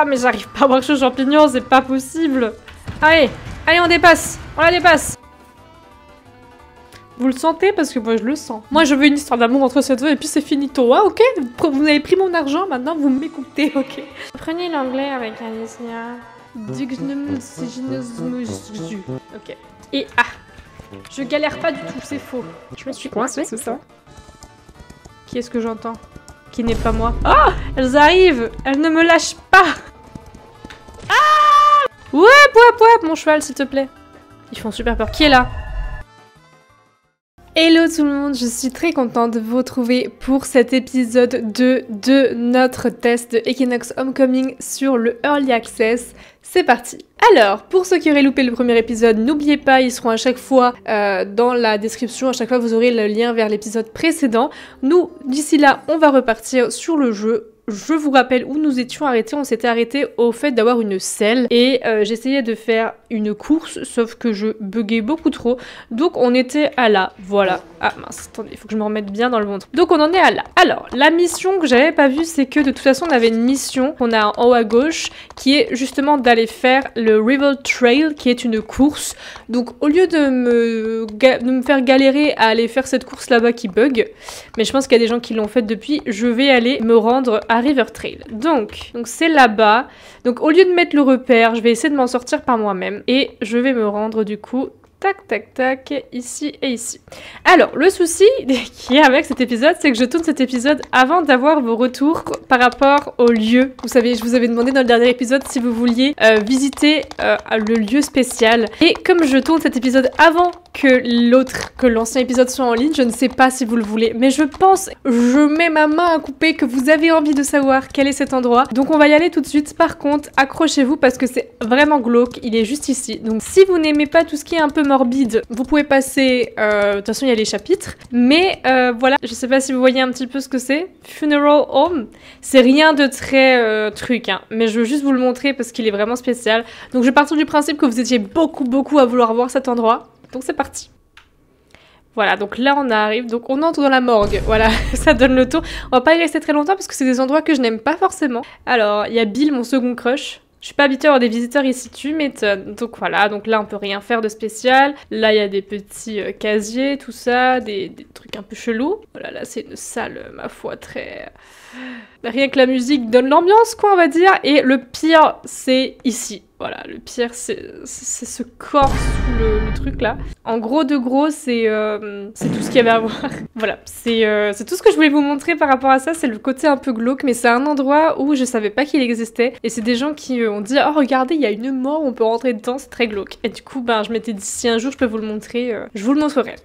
Ah, mais j'arrive pas à marcher aux champignons, c'est pas possible. Allez, allez, on dépasse. On la dépasse. Vous le sentez? Parce que moi, je le sens. Moi, je veux une histoire d'amour entre ces deux et puis c'est finito. Ah, ok. Vous avez pris mon argent, maintenant, vous m'écoutez, ok. Prenez l'anglais avec Alicia. Ok. Et ah, je galère pas du tout, c'est faux. Je me suis coincée, c'est ça? Qui est-ce que j'entends? Qui n'est pas moi? Ah, elles arrivent. Elles ne me lâchent pas. Ah! Ouais, mon cheval, s'il te plaît. Ils font super peur. Qui est là? Hello tout le monde, je suis très contente de vous retrouver pour cet épisode 2 de notre test de Equinox Homecoming sur le Early Access. C'est parti! Alors, pour ceux qui auraient loupé le premier épisode, n'oubliez pas, ils seront à chaque fois dans la description, à chaque fois vous aurez le lien vers l'épisode précédent. Nous, d'ici là, on va repartir sur le jeu. Je vous rappelle où nous étions arrêtés, on s'était arrêté au fait d'avoir une selle et j'essayais de faire une course, sauf que je buguais beaucoup trop, donc on était à là, voilà. Ah mince, attendez, il faut que je me remette bien dans le ventre. Donc on en est à là. Alors, la mission que j'avais pas vue, c'est que de toute façon on avait une mission qu'on a en haut à gauche, qui est justement d'aller faire le River Trail, qui est une course. Donc au lieu de me faire galérer à aller faire cette course là-bas qui bug, mais je pense qu'il y a des gens qui l'ont faite depuis, je vais aller me rendre à River Trail. Donc c'est là-bas. Donc au lieu de mettre le repère, je vais essayer de m'en sortir par moi-même. Et je vais me rendre du coup, tac tac tac, ici et ici. Alors le souci qui est avec cet épisode, c'est que je tourne cet épisode avant d'avoir vos retours par rapport au lieu. Vous savez, je vous avais demandé dans le dernier épisode si vous vouliez visiter le lieu spécial. Et comme je tourne cet épisode avant que l'ancien épisode soit en ligne, je ne sais pas si vous le voulez, mais je pense, je mets ma main à couper que vous avez envie de savoir quel est cet endroit. Donc on va y aller tout de suite. Par contre, accrochez-vous parce que c'est vraiment glauque, il est juste ici. Donc si vous n'aimez pas tout ce qui est un peu morbide, vous pouvez passer, de toute façon il y a les chapitres, mais voilà, je sais pas si vous voyez un petit peu ce que c'est. Funeral Home, c'est rien de très truc, hein, mais je veux juste vous le montrer parce qu'il est vraiment spécial. Donc je vais partir du principe que vous étiez beaucoup à vouloir voir cet endroit. Donc c'est parti. Voilà, donc là on arrive, donc on entre dans la morgue, voilà, ça donne le tour. On va pas y rester très longtemps parce que c'est des endroits que je n'aime pas forcément. Alors, il y a Bill, mon second crush. Je suis pas habituée à avoir des visiteurs ici, tu m'étonnes. Donc voilà, donc là on peut rien faire de spécial. Là il y a des petits casiers, tout ça, des trucs un peu chelous. Voilà, là c'est une salle, ma foi, très... Rien que la musique donne l'ambiance, quoi, on va dire. Et le pire, c'est ici. Voilà, le pire, c'est ce corps sous le truc, là. En gros de gros, c'est tout ce qu'il y avait à voir. Voilà, c'est tout ce que je voulais vous montrer par rapport à ça. C'est le côté un peu glauque, mais c'est un endroit où je savais pas qu'il existait. Et c'est des gens qui ont dit « Oh, regardez, il y a une mort, on peut rentrer dedans, c'est très glauque. » Et du coup, ben, je m'étais dit « Si un jour je peux vous le montrer, je vous le montrerai. »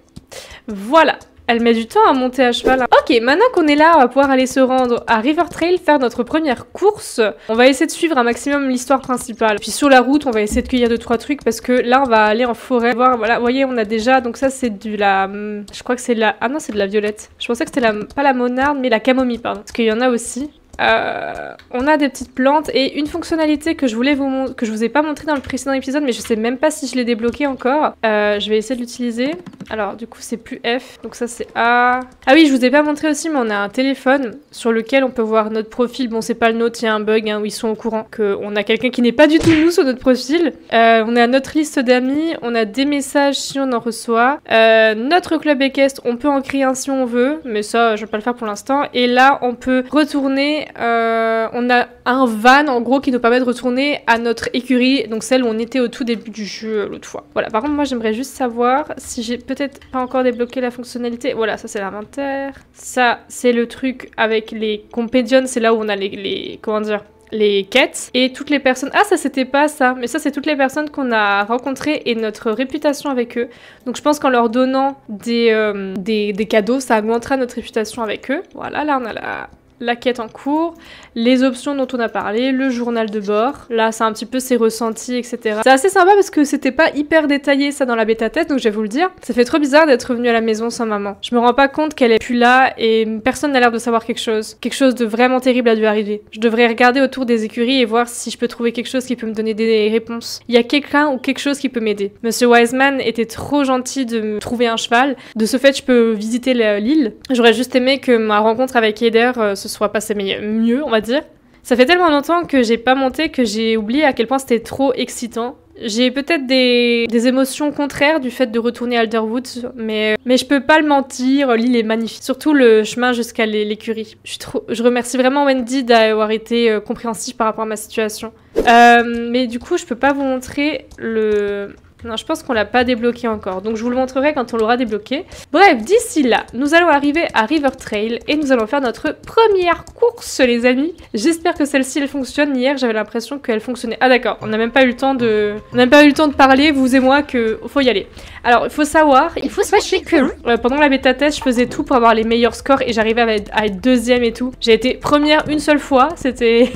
Voilà. Elle met du temps à monter à cheval. Ok, maintenant qu'on est là, on va pouvoir aller se rendre à River Trail, faire notre première course. On va essayer de suivre un maximum l'histoire principale. Puis sur la route, on va essayer de cueillir 2-3 trucs parce que là, on va aller en forêt. Voir, voilà, vous voyez, on a déjà... Donc ça, c'est de la... Je crois que c'est de la... Ah non, c'est de la violette. Je pensais que c'était pas la monarde, mais la camomille, pardon. Parce qu'il y en a aussi. On a des petites plantes et une fonctionnalité que je voulais vous montrer, que je vous ai pas montré dans le précédent épisode, mais je sais même pas si je l'ai débloqué encore. Je vais essayer de l'utiliser. Alors du coup c'est plus F, donc ça c'est A. Ah oui, je vous ai pas montré aussi, mais on a un téléphone sur lequel on peut voir notre profil. Bon, c'est pas le nôtre, il y a un bug hein, où ils sont au courant qu'on a quelqu'un qui n'est pas du tout nous sur notre profil. On a notre liste d'amis, on a des messages si on en reçoit. Notre club équestre, on peut en créer un si on veut, mais ça je vais pas le faire pour l'instant. Et là on peut retourner. On a un van en gros qui nous permet de retourner à notre écurie, donc celle où on était au tout début du jeu l'autre fois. Voilà, par contre moi j'aimerais juste savoir si j'ai peut-être pas encore débloqué la fonctionnalité. Voilà, ça c'est l'inventaire. Ça c'est le truc avec les companions, c'est là où on a les comment dire, les quêtes et toutes les personnes. Ah ça c'était pas ça, mais ça c'est toutes les personnes qu'on a rencontrées et notre réputation avec eux. Donc je pense qu'en leur donnant des cadeaux, ça augmentera notre réputation avec eux. Voilà, là on a la quête en cours, les options dont on a parlé, le journal de bord. Là, c'est un petit peu ses ressentis, etc. C'est assez sympa parce que c'était pas hyper détaillé ça dans la bêta test, donc je vais vous le dire. Ça fait trop bizarre d'être revenu à la maison sans maman. Je me rends pas compte qu'elle est plus là et personne n'a l'air de savoir quelque chose. Quelque chose de vraiment terrible a dû arriver. Je devrais regarder autour des écuries et voir si je peux trouver quelque chose qui peut me donner des réponses. Il y a quelqu'un ou quelque chose qui peut m'aider. Monsieur Wiseman était trop gentil de me trouver un cheval. De ce fait, je peux visiter l'île. J'aurais juste aimé que ma rencontre avec Heider se soit passée mieux, on va dire. Ça fait tellement longtemps que j'ai pas monté que j'ai oublié à quel point c'était trop excitant. J'ai peut-être des émotions contraires du fait de retourner à Alderwood, mais je peux pas le mentir, l'île est magnifique. Surtout le chemin jusqu'à l'écurie. Je remercie vraiment Wendy d'avoir été compréhensif par rapport à ma situation. Mais du coup, je peux pas vous montrer le... Non, je pense qu'on l'a pas débloqué encore, donc je vous le montrerai quand on l'aura débloqué. Bref, d'ici là, nous allons arriver à River Trail et nous allons faire notre première course, les amis. J'espère que celle-ci, elle fonctionne. Hier, j'avais l'impression qu'elle fonctionnait. Ah d'accord, on n'a même pas eu le temps de... On n'a même pas eu le temps de parler, vous et moi, que faut y aller. Alors, il faut savoir... Il faut sachez que pendant la bêta test, je faisais tout pour avoir les meilleurs scores et j'arrivais à être deuxième et tout. J'ai été première une seule fois, c'était...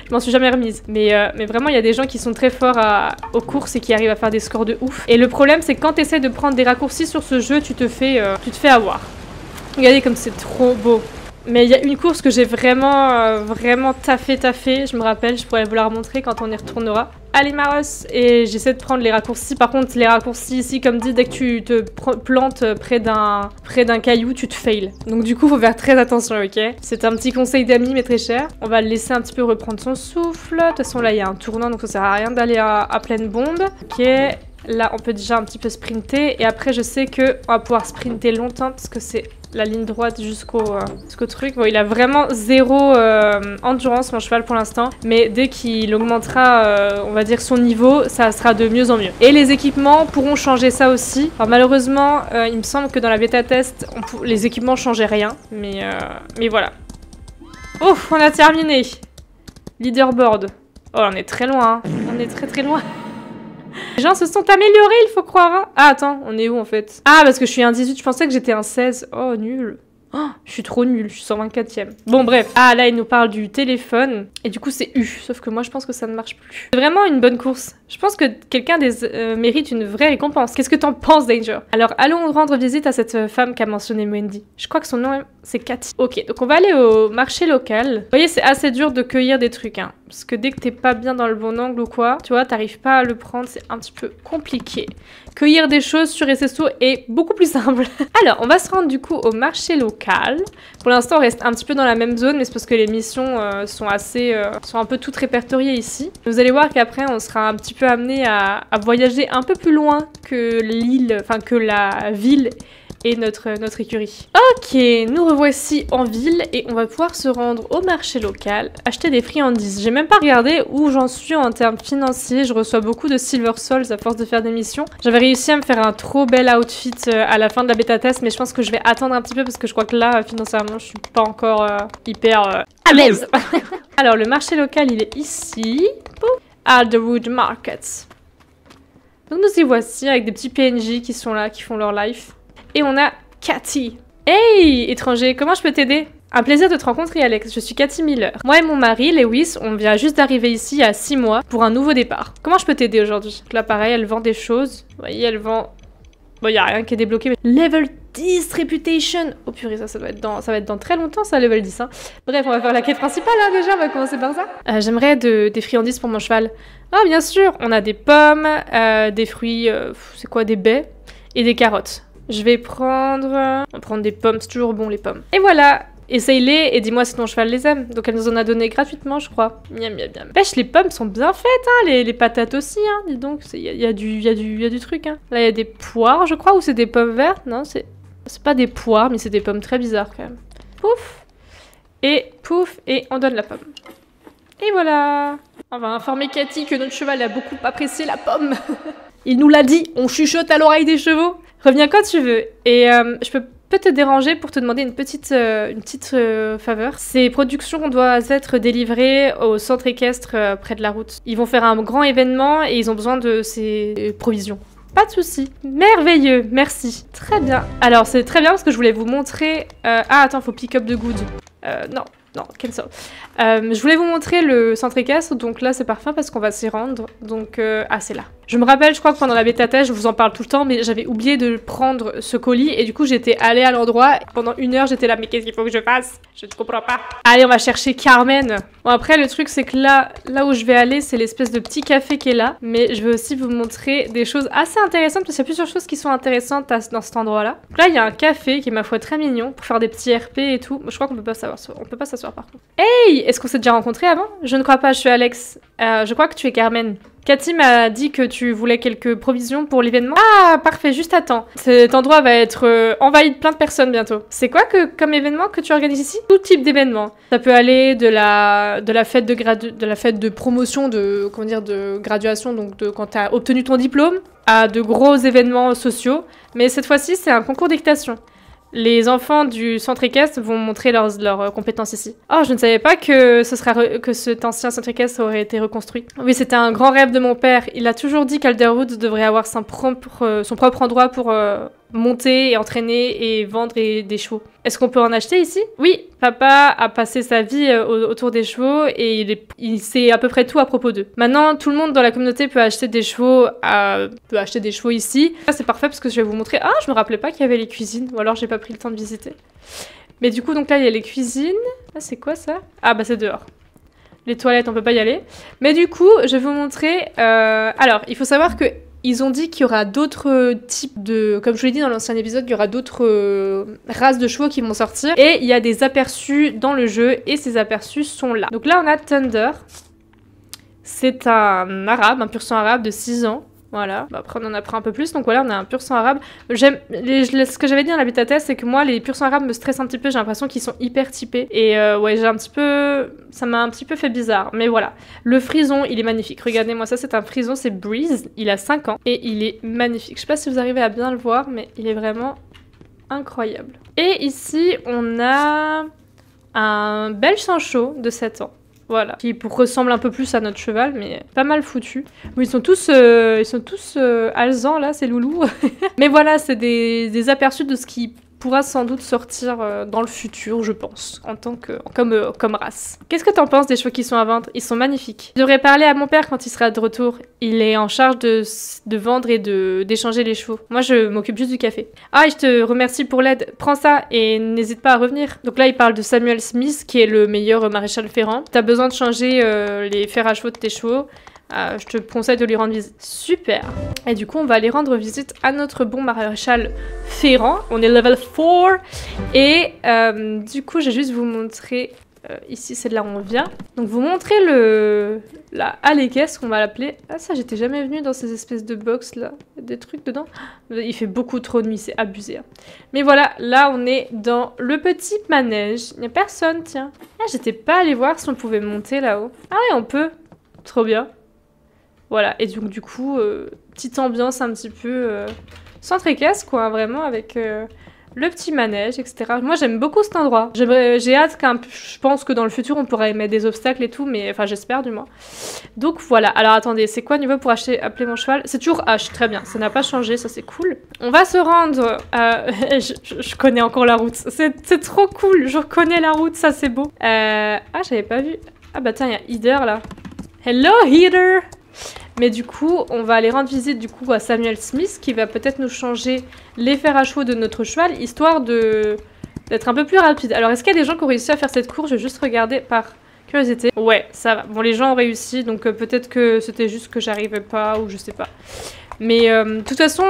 Je m'en suis jamais remise. Mais vraiment, il y a des gens qui sont très forts aux courses et qui arrivent à faire des scores de ouf. Et le problème, c'est que quand tu essaies de prendre des raccourcis sur ce jeu, tu te fais avoir. Regardez comme c'est trop beau. Mais il y a une course que j'ai vraiment taffé. Je me rappelle, je pourrais vous la remontrer quand on y retournera. Allez Maros. Et j'essaie de prendre les raccourcis. Par contre, les raccourcis ici, comme dit, dès que tu te plantes près d'un caillou, tu te fails. Donc du coup, faut faire très attention, ok? C'est un petit conseil d'amis, mais très cher. On va le laisser un petit peu reprendre son souffle. De toute façon, là, il y a un tournant, donc ça sert à rien d'aller à pleine bombe. Ok. Là, on peut déjà un petit peu sprinter. Et après, je sais qu'on va pouvoir sprinter longtemps parce que c'est la ligne droite jusqu'au truc. Bon, il a vraiment zéro endurance, mon cheval, pour l'instant. Mais dès qu'il augmentera, on va dire, son niveau, ça sera de mieux en mieux. Et les équipements pourront changer ça aussi. Alors, malheureusement, il me semble que dans la bêta test, les équipements changeaient rien. Mais voilà. Ouf, on a terminé. Leaderboard. Oh, on est très loin. Hein. On est très loin. Les gens se sont améliorés, il faut croire. Hein. Ah, attends, on est où en fait? Ah, parce que je suis un 18, je pensais que j'étais un 16. Oh, nul. Oh, je suis trop nulle, je suis 124e. Bon, bref. Ah, là, il nous parle du téléphone. Et du coup, c'est U. Sauf que moi, je pense que ça ne marche plus. C'est vraiment une bonne course. Je pense que quelqu'un mérite une vraie récompense. Qu'est-ce que t'en penses, Danger? Alors, allons rendre visite à cette femme qu'a mentionné Wendy. Je crois que son nom, c'est Cathy. Ok, donc on va aller au marché local. Vous voyez, c'est assez dur de cueillir des trucs, hein. Parce que dès que t'es pas bien dans le bon angle ou quoi, tu vois, t'arrives pas à le prendre, c'est un petit peu compliqué. Cueillir des choses sur SSO est beaucoup plus simple. Alors, on va se rendre du coup au marché local. Pour l'instant, on reste un petit peu dans la même zone, mais c'est parce que les missions sont un peu toutes répertoriées ici. Vous allez voir qu'après, on sera un petit peu amené à voyager un peu plus loin que l'île, enfin que la ville et notre écurie. Ok, nous revoici en ville et on va pouvoir se rendre au marché local, acheter des friandises. J'ai même pas regardé où j'en suis en termes financiers, je reçois beaucoup de Silver Souls à force de faire des missions. J'avais réussi à me faire un trop bel outfit à la fin de la bêta test, mais je pense que je vais attendre un petit peu parce que je crois que là, financièrement, je suis pas encore hyper à l'aise. Alors, le marché local, il est ici. Alderwood Market. Donc nous y voici avec des petits PNJ qui sont là, qui font leur life. Et on a Cathy. Hey, étranger, comment je peux t'aider? Un plaisir de te rencontrer, Alex. Je suis Cathy Miller. Moi et mon mari, Lewis, on vient juste d'arriver ici il y a 6 mois pour un nouveau départ. Comment je peux t'aider aujourd'hui? Là, pareil, elle vend des choses. Vous voyez, elle vend... Bon, il n'y a rien qui est débloqué, mais... Level 10 Reputation. Oh purée, ça va être dans très longtemps, ça, level 10. Hein. Bref, on va faire la quête principale, hein, déjà. On va commencer par ça. J'aimerais des friandises pour mon cheval. Ah, bien sûr. On a des pommes, des fruits... c'est quoi, des baies? Et des carottes. Je vais prendre... On va prendre des pommes, c'est toujours bon les pommes. Et voilà, essaye-les et dis-moi si ton cheval les aime. Donc elle nous en a donné gratuitement, je crois. Miam, miam, miam. Pêche, les pommes sont bien faites, hein, les patates aussi, hein, dis donc. Il y a du truc, hein. Là, il y a des poires, je crois, ou c'est des pommes vertes? Non, c'est pas des poires, mais c'est des pommes très bizarres, quand même. Pouf, et on donne la pomme. Et voilà. On va informer Cathy que notre cheval a beaucoup apprécié la pomme. Il nous l'a dit, on chuchote à l'oreille des chevaux. Reviens quand tu veux. Et je peux te déranger pour te demander une petite faveur. Ces productions doivent être délivrées au centre équestre près de la route. Ils vont faire un grand événement et ils ont besoin de ces provisions. Pas de souci. Merveilleux, merci. Très bien. Alors c'est très bien parce que je voulais vous montrer... Ah attends, faut pick up the good. Non, cancel. Je voulais vous montrer le centre équestre, donc là c'est parfait parce qu'on va s'y rendre. Donc, ah c'est là. Je me rappelle, je crois que pendant la bêta test, je vous en parle tout le temps, mais j'avais oublié de prendre ce colis et du coup j'étais allée à l'endroit. Pendant 1 heure, j'étais là, mais qu'est-ce qu'il faut que je fasse? Je ne comprends pas. Allez, on va chercher Carmen. Bon, après, le truc, c'est que là où je vais aller, c'est l'espèce de petit café qui est là. Mais je vais aussi vous montrer des choses assez intéressantes, parce qu'il y a plusieurs choses qui sont intéressantes dans cet endroit-là. Là, il y a un café qui est, ma foi, très mignon pour faire des petits RP et tout. Je crois qu'on peut pas savoir, on peut pas s'asseoir par contre. Hey! Est-ce qu'on s'est déjà rencontrés avant? Je ne crois pas, je suis Alex. Je crois que tu es Carmen. Cathy m'a dit que tu voulais quelques provisions pour l'événement. Ah, parfait, juste attends. Cet endroit va être envahi de plein de personnes bientôt. C'est quoi comme événement que tu organises ici? Tout type d'événement. Ça peut aller de la fête de promotion, de graduation, donc quand tu as obtenu ton diplôme, à de gros événements sociaux. Mais cette fois-ci, c'est un concours d'équitation. Les enfants du centre équestre vont montrer leurs compétences ici. Oh, je ne savais pas que cet ancien centre équestre aurait été reconstruit. Oui, c'était un grand rêve de mon père. Il a toujours dit qu'Alderwood devrait avoir son propre endroit pour monter et entraîner et vendre des chevaux. Est-ce qu'on peut en acheter ici? Oui, papa a passé sa vie autour des chevaux et il sait à peu près tout à propos d'eux. Maintenant, tout le monde dans la communauté peut acheter des chevaux, ici. Ça, c'est parfait parce que je vais vous montrer. Ah, je me rappelais pas qu'il y avait les cuisines, ou alors j'ai pas pris le temps de visiter. Mais du coup, donc là, il y a les cuisines. Ah, c'est quoi ça? Ah, bah c'est dehors. Les toilettes, on peut pas y aller. Mais du coup, je vais vous montrer... Alors, il faut savoir que ils ont dit qu'il y aura d'autres types de... Comme je vous l'ai dit dans l'ancien épisode, il y aura d'autres races de chevaux qui vont sortir. Et il y a des aperçus dans le jeu, et ces aperçus sont là. Donc là, on a Thunder. C'est un arabe, un pur sang arabe de 6 ans. Voilà, bah après on en apprend un peu plus, donc voilà, on a un pur sang arabe. Ce que j'avais dit dans la bêta test, c'est que moi, les pur sang arabes me stressent un petit peu, j'ai l'impression qu'ils sont hyper typés. Et ouais, ça m'a un petit peu fait bizarre, mais voilà. Le frison, il est magnifique. Regardez-moi ça, c'est un frison, c'est Breeze, il a 5 ans, et il est magnifique. Je sais pas si vous arrivez à bien le voir, mais il est vraiment incroyable. Et ici, on a un belge sancho de 7 ans. Voilà, qui ressemble un peu plus à notre cheval, mais pas mal foutu. Bon, ils sont tous alezans, là, c'est loulou. Mais voilà, c'est des aperçus de ce qui pourra sans doute sortir dans le futur, je pense, en tant que comme race. Qu'est-ce que t'en penses des chevaux qui sont à vendre? Ils sont magnifiques. Je devrais parler à mon père quand il sera de retour. Il est en charge de vendre et d'échanger les chevaux. Moi, je m'occupe juste du café. Ah, et je te remercie pour l'aide. Prends ça et n'hésite pas à revenir. Donc là, il parle de Samuel Smith, qui est le meilleur maréchal ferrant. T'as besoin de changer les fers à chevaux de tes chevaux. Je te conseille de lui rendre visite. Super. Et du coup, on va aller rendre visite à notre bon maréchal ferrand. On est level 4. Et du coup, je vais juste vous montrer... ici, c'est de là où on vient. Donc, vous montrer la halle équestre, on va l'appeler. Ah, ça, j'étais jamais venue dans ces espèces de box là. Des trucs dedans. Il fait beaucoup trop de nuit, c'est abusé. Hein. Mais voilà, là, on est dans le petit manège. Il n'y a personne, tiens. Ah, j'étais pas allée voir si on pouvait monter là-haut. Ah ouais, on peut. Trop bien. Voilà, et donc du coup, petite ambiance un petit peu centre équestre, quoi, vraiment, avec le petit manège, etc. Moi, j'aime beaucoup cet endroit. J'ai hâte je pense que dans le futur, on pourra mettre des obstacles et tout, mais enfin, j'espère du moins. Donc voilà, alors attendez, c'est quoi niveau pour appeler mon cheval? C'est toujours H, très bien, ça n'a pas changé, ça c'est cool. On va se rendre... je connais encore la route, c'est trop cool, je reconnais la route, ça c'est beau. Ah, j'avais pas vu... Ah bah tiens, il y a Heather là. Hello Heather! Mais du coup, on va aller rendre visite du coup à Samuel Smith qui va peut-être nous changer les fers à chevaux de notre cheval, histoire d'être un peu plus rapide. Alors, est-ce qu'il y a des gens qui ont réussi à faire cette course? Je vais juste regarder par curiosité. Ouais, ça va. Bon, les gens ont réussi, donc peut-être que c'était juste que j'arrivais pas ou je sais pas. Mais de toute façon,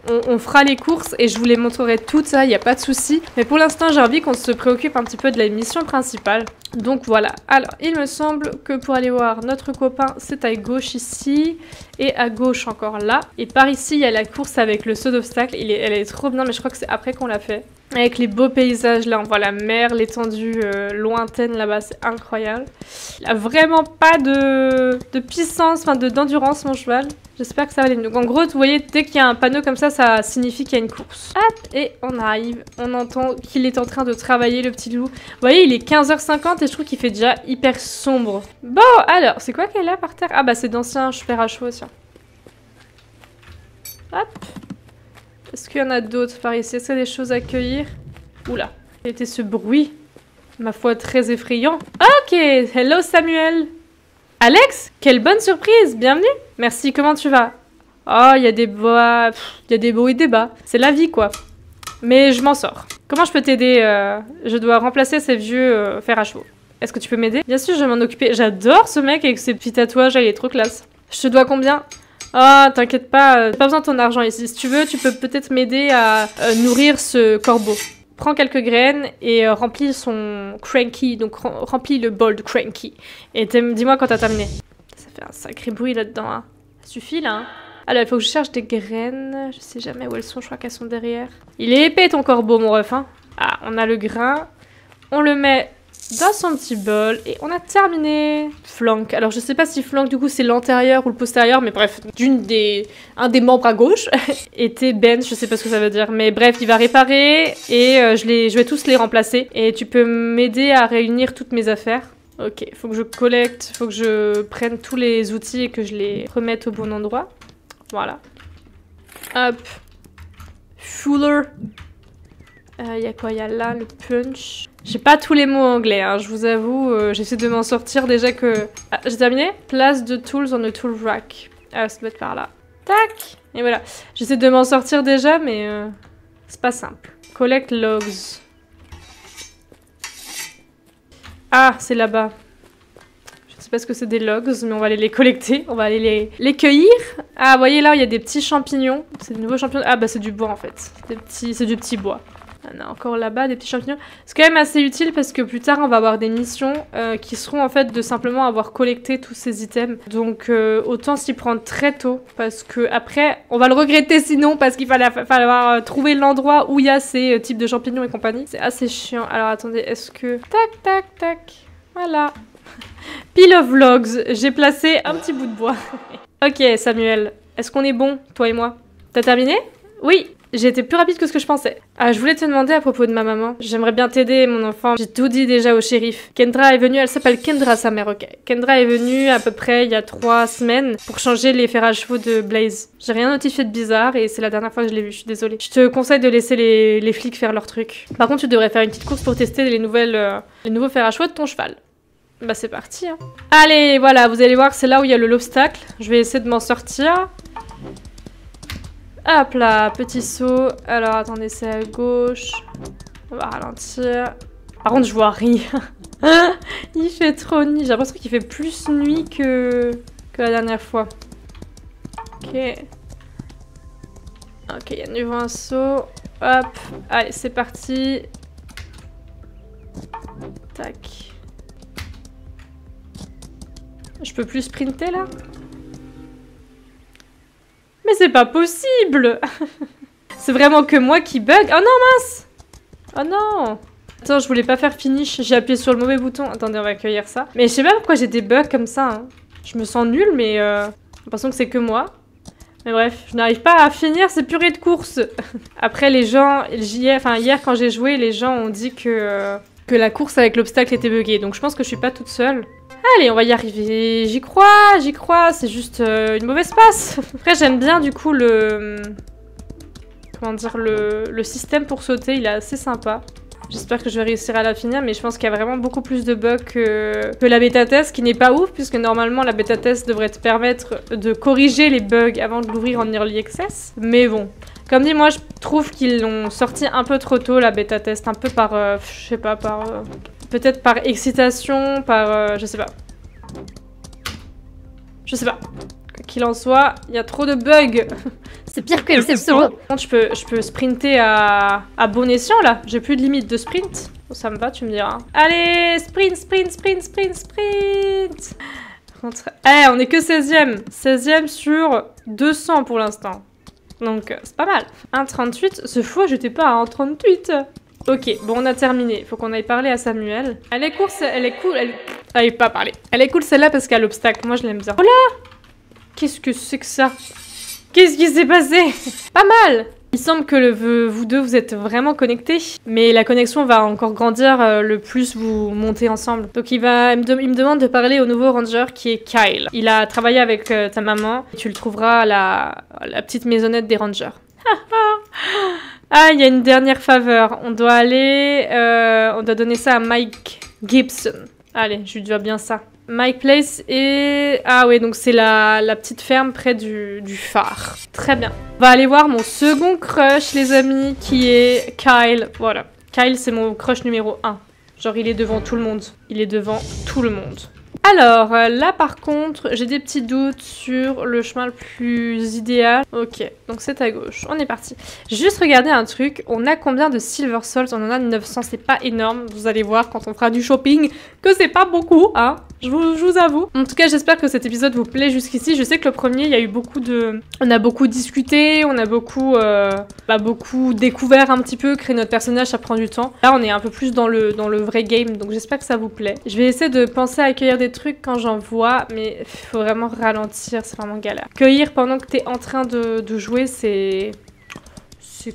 on fera les courses et je vous les montrerai toutes ça, il n'y a pas de souci. Mais pour l'instant, j'ai envie qu'on se préoccupe un petit peu de la mission principale. Donc voilà. Alors, il me semble que pour aller voir notre copain, c'est à gauche ici et à gauche encore là. Et par ici, il y a la course avec le saut d'obstacle. Elle est trop bien, mais je crois que c'est après qu'on l'a fait. Avec les beaux paysages, là, on voit la mer, l'étendue lointaine là-bas, c'est incroyable. Il a vraiment pas de puissance, enfin d'endurance, mon cheval. J'espère que ça va aller. Donc en gros, vous voyez, dès qu'il y a un panneau comme ça signifie qu'il y a une course. Hop, et on arrive. On entend qu'il est en train de travailler, le petit loup. Vous voyez, il est 15h50 et je trouve qu'il fait déjà hyper sombre. Bon, alors, c'est quoi qu'elle a par terre? Ah bah c'est d'anciens fers à chevaux, tiens. Hop. Est-ce qu'il y en a d'autres par ici? Est-ce qu'il y a des choses à cueillir? Oula, quel était ce bruit? Ma foi, très effrayant. Ok, hello Samuel. Alex, quelle bonne surprise, bienvenue. Merci, comment tu vas? Oh, il y a des bois, il y a des hauts et des bas. C'est la vie, quoi. Mais je m'en sors. Comment je peux t'aider? Je dois remplacer ces vieux fers à chevaux. Est-ce que tu peux m'aider? Bien sûr, je vais m'en occuper. J'adore ce mec avec ses petits tatouages, il est trop classe. Je te dois combien? Ah, t'inquiète pas, j'ai pas besoin de ton argent ici. Si tu veux, tu peux peut-être m'aider à nourrir ce corbeau. Prends quelques graines et remplis son cranky, donc remplis le bol de cranky. Et dis-moi quand t'as terminé. Ça fait un sacré bruit là-dedans, hein. Ça suffit, là, hein. Alors, il faut que je cherche des graines. Je sais jamais où elles sont, je crois qu'elles sont derrière. Il est épais ton corbeau, mon ref, hein. Ah, on a le grain. On le met dans son petit bol et on a terminé. Flank. Alors, je sais pas si flank, du coup, c'est l'antérieur ou le postérieur, mais bref, un des membres à gauche. Et bench, je sais pas ce que ça veut dire. Mais bref, il va réparer et je vais tous les remplacer. Et tu peux m'aider à réunir toutes mes affaires. Ok, faut que je collecte, faut que je prenne tous les outils et que je les remette au bon endroit. Voilà. Hop. Fuller. Il y a quoi? Il y a là, le punch. J'ai pas tous les mots anglais, hein, je vous avoue. J'essaie de m'en sortir déjà que... Ah, j'ai terminé? Place de tools on the tool rack. Ah, ça doit être par là. Tac! Et voilà. J'essaie de m'en sortir déjà, mais c'est pas simple. Collect logs. Ah, c'est là-bas. Je sais pas ce que c'est des logs, mais on va aller les collecter. On va aller les cueillir. Ah, vous voyez là, il y a des petits champignons. C'est des nouveaux champignons. Ah, bah c'est du bois en fait. C'est du petit bois. On a encore là-bas des petits champignons. C'est quand même assez utile parce que plus tard, on va avoir des missions qui seront en fait de simplement avoir collecté tous ces items. Donc, autant s'y prendre très tôt parce que après, on va le regretter sinon parce qu'il falloir trouver l'endroit où il y a ces types de champignons et compagnie. C'est assez chiant. Alors, attendez, est-ce que... Tac, tac, tac. Voilà. Pile of logs. J'ai placé un petit bout de bois. Ok, Samuel. Est-ce qu'on est bon, toi et moi? T'as terminé? Oui. J'ai été plus rapide que ce que je pensais. Ah, je voulais te demander à propos de ma maman. J'aimerais bien t'aider, mon enfant. J'ai tout dit déjà au shérif. Kendra est venue, elle s'appelle Kendra, sa mère, ok. Kendra est venue à peu près il y a 3 semaines pour changer les fers à chevaux de Blaze. J'ai rien notifié de bizarre et c'est la dernière fois que je l'ai vu, je suis désolée. Je te conseille de laisser les flics faire leur truc. Par contre, tu devrais faire une petite course pour tester les nouveaux fers à chevaux de ton cheval. Bah c'est parti, hein. Allez, voilà, vous allez voir, c'est là où il y a l'obstacle. Je vais essayer de m'en sortir. Hop là, petit saut. Alors, attendez, c'est à gauche. On va ralentir. Par contre, je vois rien. Il fait trop nuit. J'ai l'impression qu'il fait plus nuit que la dernière fois. Ok. Ok, il y a de nouveau un saut. Hop. Allez, c'est parti. Tac. Je peux plus sprinter, là ? Mais c'est pas possible. C'est vraiment que moi qui bug. Oh non, mince. Oh non. Attends, je voulais pas faire finish. J'ai appuyé sur le mauvais bouton. Attendez, on va accueillir ça. Mais je sais pas pourquoi j'ai des bugs comme ça. Hein. Je me sens nulle, mais j'ai l'impression que c'est que moi. Mais bref, je n'arrive pas à finir ces purées de course. Après, les gens... hier quand j'ai joué, les gens ont dit que la course avec l'obstacle était buggée. Donc je pense que je suis pas toute seule. Allez, on va y arriver. J'y crois. C'est juste une mauvaise passe. Après, j'aime bien du coup comment dire, le système pour sauter. Il est assez sympa. J'espère que je vais réussir à la finir, mais je pense qu'il y a vraiment beaucoup plus de bugs que la bêta test, qui n'est pas ouf, puisque normalement la bêta test devrait te permettre de corriger les bugs avant de l'ouvrir en early access. Mais bon, comme dit, moi je trouve qu'ils l'ont sorti un peu trop tôt, la bêta test, un peu par, je sais pas, peut-être par excitation, par... je sais pas. Je sais pas. Quoi qu'il en soit, il y a trop de bugs. C'est pire que Inception. Je peux sprinter à bon escient, là. J'ai plus de limite de sprint. Oh, ça me va, tu me diras. Allez, sprint. Eh, on est que 16e. 16e sur 200 pour l'instant. Donc, c'est pas mal. 1,38. Ce fois, j'étais pas à 1,38. Ok, bon, on a terminé. Faut qu'on aille parler à Samuel. Elle est cool, elle est pas parler. Elle est cool celle-là parce qu'elle a l'obstacle. Moi, je l'aime bien. Oh là! Qu'est-ce que c'est que ça? Qu'est-ce qui s'est passé? Pas mal! Il semble que vous deux, vous êtes vraiment connectés. Mais la connexion va encore grandir le plus vous montez ensemble. Donc il me demande de parler au nouveau ranger qui est Kyle. Il a travaillé avec ta maman. Tu le trouveras à la petite maisonnette des rangers. Ah, il y a une dernière faveur. On doit donner ça à Mike Gibson. Allez, je lui dois bien ça. Mike Place et... Ah ouais, donc c'est la petite ferme près du phare. Très bien. On va aller voir mon second crush, les amis, qui est Kyle. Voilà. Kyle, c'est mon crush numéro 1. Genre, il est devant tout le monde. Il est devant tout le monde. Alors, là par contre, j'ai des petits doutes sur le chemin le plus idéal. Ok, donc c'est à gauche. On est parti. J'ai juste regardé un truc. On a combien de Silver Souls? On en a 900, c'est pas énorme. Vous allez voir quand on fera du shopping que c'est pas beaucoup, hein. Je vous avoue. En tout cas, j'espère que cet épisode vous plaît jusqu'ici. Je sais que le premier, il y a eu beaucoup de... On a beaucoup discuté, on a beaucoup, beaucoup découvert un petit peu, créer notre personnage, ça prend du temps. Là, on est un peu plus dans le vrai game, donc j'espère que ça vous plaît. Je vais essayer de penser à accueillir des trucs quand j'en vois, mais il faut vraiment ralentir, c'est vraiment galère. Cueillir pendant que t'es en train de jouer, c'est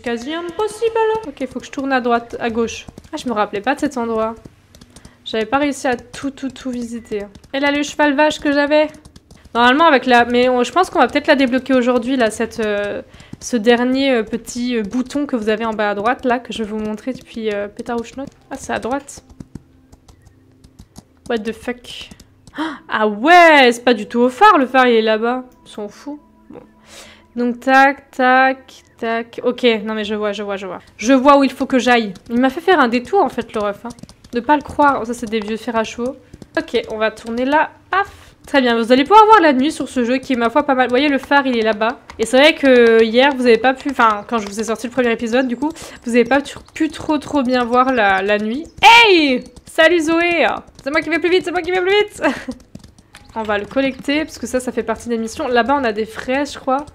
quasi impossible. Ok, faut que je tourne à droite, à gauche. Ah, je me rappelais pas de cet endroit. J'avais pas réussi à tout visiter. Et là, le cheval vache que j'avais. Normalement, avec la... Mais je pense qu'on va peut-être la débloquer aujourd'hui, là, ce dernier petit bouton que vous avez en bas à droite, là, que je vais vous montrer depuis Pétarouchnock. Ah, c'est à droite. What the fuck? Ah ouais, c'est pas du tout au phare, le phare, il est là-bas. Ils sont fous. Bon. Donc, tac, tac, tac. Ok, non mais je vois. Je vois où il faut que j'aille. Il m'a fait faire un détour, en fait, le ref, hein. Ne pas le croire. Oh, ça, c'est des vieux fers à chevaux. Ok, on va tourner là. Paf. Très bien, vous allez pouvoir voir la nuit sur ce jeu qui est ma foi pas mal. Vous voyez, le phare, il est là-bas. Et c'est vrai que hier, vous avez pas pu... Enfin, quand je vous ai sorti le premier épisode, du coup, vous avez pas pu trop bien voir la nuit. Hey! Salut Zoé! C'est moi qui vais plus vite, On va le collecter, parce que ça fait partie des missions. Là-bas, on a des fraises, je crois.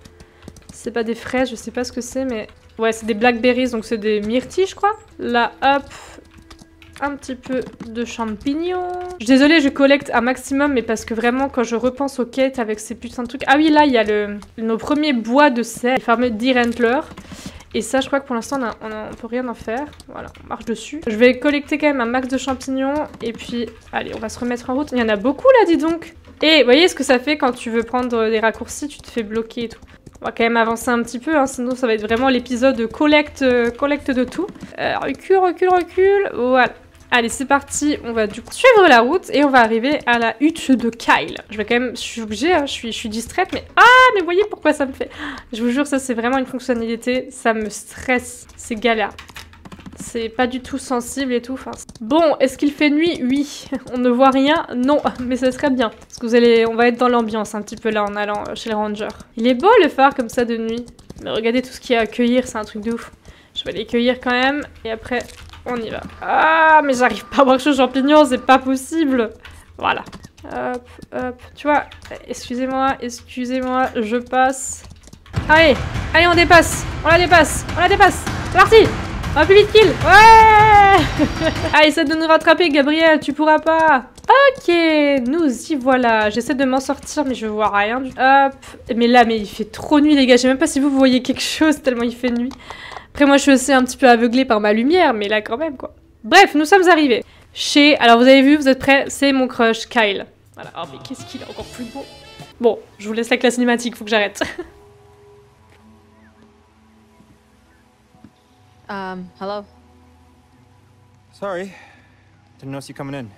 C'est pas des fraises, je sais pas ce que c'est, mais... Ouais, c'est des blackberries, donc c'est des myrtilles, je crois. Là, hop... Un petit peu de champignons. Je suis désolée, je collecte un maximum, mais parce que vraiment, quand je repense aux quêtes avec ces putains de trucs... Ah oui, là, il y a nos premiers bois de sel, les fameux Deer Antler. Et ça, je crois que pour l'instant, on peut rien en faire. Voilà, on marche dessus. Je vais collecter quand même un max de champignons. Et puis, allez, on va se remettre en route. Il y en a beaucoup, là, dis donc. Et vous voyez ce que ça fait quand tu veux prendre des raccourcis, tu te fais bloquer et tout. On va quand même avancer un petit peu, hein, sinon ça va être vraiment l'épisode collecte de tout. Recule. Voilà. Allez, c'est parti, on va du coup suivre la route et on va arriver à la hutte de Kyle. Je vais quand même, je suis obligée, hein, je suis distraite, mais... Ah, mais voyez pourquoi ça me fait... Je vous jure, ça c'est vraiment une fonctionnalité, ça me stresse, c'est galère. C'est pas du tout sensible et tout, enfin... Bon, est-ce qu'il fait nuit? Oui. On ne voit rien? Non, mais ça serait bien. Parce que on va être dans l'ambiance un petit peu là en allant chez les rangers. Il est beau le phare comme ça de nuit. Mais regardez tout ce qu'il y a à cueillir, c'est un truc de ouf. Je vais les cueillir quand même, et après... On y va. Ah, mais j'arrive pas à marcher aux champignons, c'est pas possible. Voilà. Hop. Tu vois, excusez-moi, je passe. Allez, on dépasse. On la dépasse. C'est parti. On va plus vite qu'il. Ouais. Allez, essaie de nous rattraper, Gabriel, tu pourras pas. Ok, nous y voilà. J'essaie de m'en sortir, mais je vois rien. Hop. Mais là, il fait trop nuit, les gars. Je sais même pas si vous voyez quelque chose, tellement il fait nuit. Après, moi, je suis aussi un petit peu aveuglée par ma lumière, mais là, quand même, quoi. Bref, nous sommes arrivés chez... Alors, vous avez vu, vous êtes prêts? C'est mon crush, Kyle. Voilà. Oh, mais qu'est-ce qu'il est encore plus beau. Bon, je vous laisse avec la cinématique, faut que j'arrête. Hello? Sorry. Didn't notice you coming in.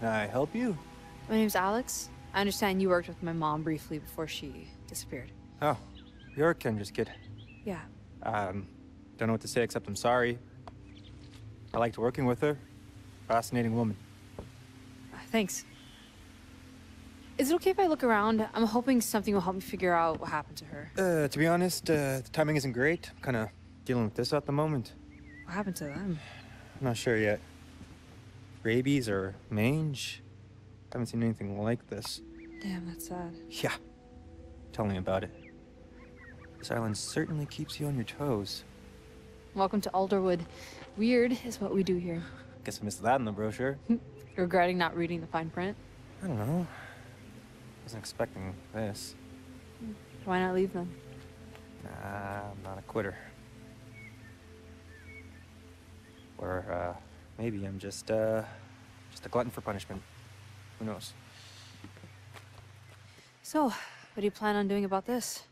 Can I help you? My name's Alex. I understand you worked with my mom briefly before she disappeared. Oh, you're a Kendra's kid. Yeah. Don't know what to say except I'm sorry. I liked working with her. Fascinating woman. Thanks. Is it okay if I look around? I'm hoping something will help me figure out what happened to her. To be honest, the timing isn't great. I'm kinda dealing with this at the moment. What happened to them? I'm not sure yet. Rabies or mange? Haven't seen anything like this. Damn, that's sad. Yeah. Tell me about it. This island certainly keeps you on your toes. Welcome to Alderwood. Weird is what we do here. Guess I missed that in the brochure. Regretting not reading the fine print? I don't know. Wasn't expecting this. Why not leave them? Nah, I'm not a quitter. Or, maybe I'm just a glutton for punishment. Who knows? So, what do you plan on doing about this?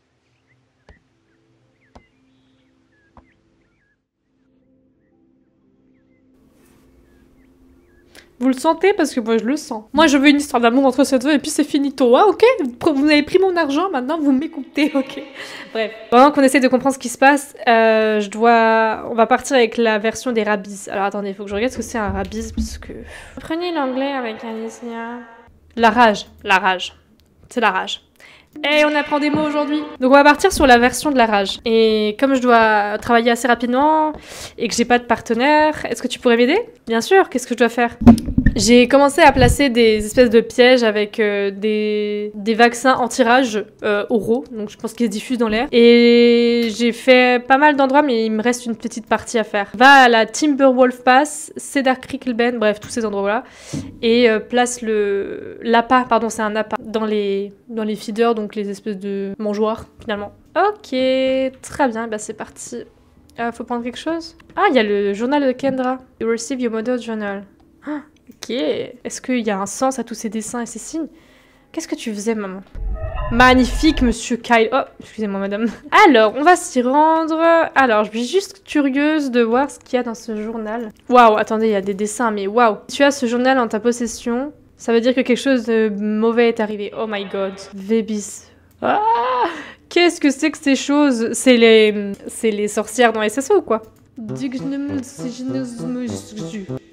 Vous le sentez? Parce que moi je le sens. Moi je veux une histoire d'amour entre ces deux et puis c'est finito. Ah ok, vous avez pris mon argent, maintenant vous m'écoutez, ok. Bref. Pendant qu'on essaie de comprendre ce qui se passe, on va partir avec la version des rabbis. Alors attendez, il faut que je regarde ce que c'est un rabbis parce que... Prenez l'anglais avec Alicia. La rage. C'est la rage. Et on apprend des mots aujourd'hui. Donc on va partir sur la version de la rage. Et comme je dois travailler assez rapidement et que j'ai pas de partenaire, est-ce que tu pourrais m'aider? Bien sûr, qu'est-ce que je dois faire? J'ai commencé à placer des espèces de pièges avec des vaccins anti-rage oraux, donc je pense qu'ils se diffusent dans l'air. Et j'ai fait pas mal d'endroits, mais il me reste une petite partie à faire. Va à la Timberwolf Pass, Cedar Creek Bend, bref, tous ces endroits-là. Et place l'appât, pardon, c'est un appât, dans les feeders, donc les espèces de mangeoires, finalement. Ok, très bien, bah c'est parti. Faut prendre quelque chose? Ah, il y a le journal de Kendra. You receive your mother's journal. Ah, ok. Est-ce qu'il y a un sens à tous ces dessins et ces signes? Qu'est-ce que tu faisais, maman? Magnifique, monsieur Kyle. Oh, excusez-moi, madame. Alors, on va s'y rendre. Alors, je suis juste curieuse de voir ce qu'il y a dans ce journal. Waouh, attendez, il y a des dessins, mais waouh. Tu as ce journal en ta possession. Ça veut dire que quelque chose de mauvais est arrivé. Oh my god. Vébis. Ah, qu'est-ce que c'est que ces choses? C'est les sorcières dans SSO ou quoi?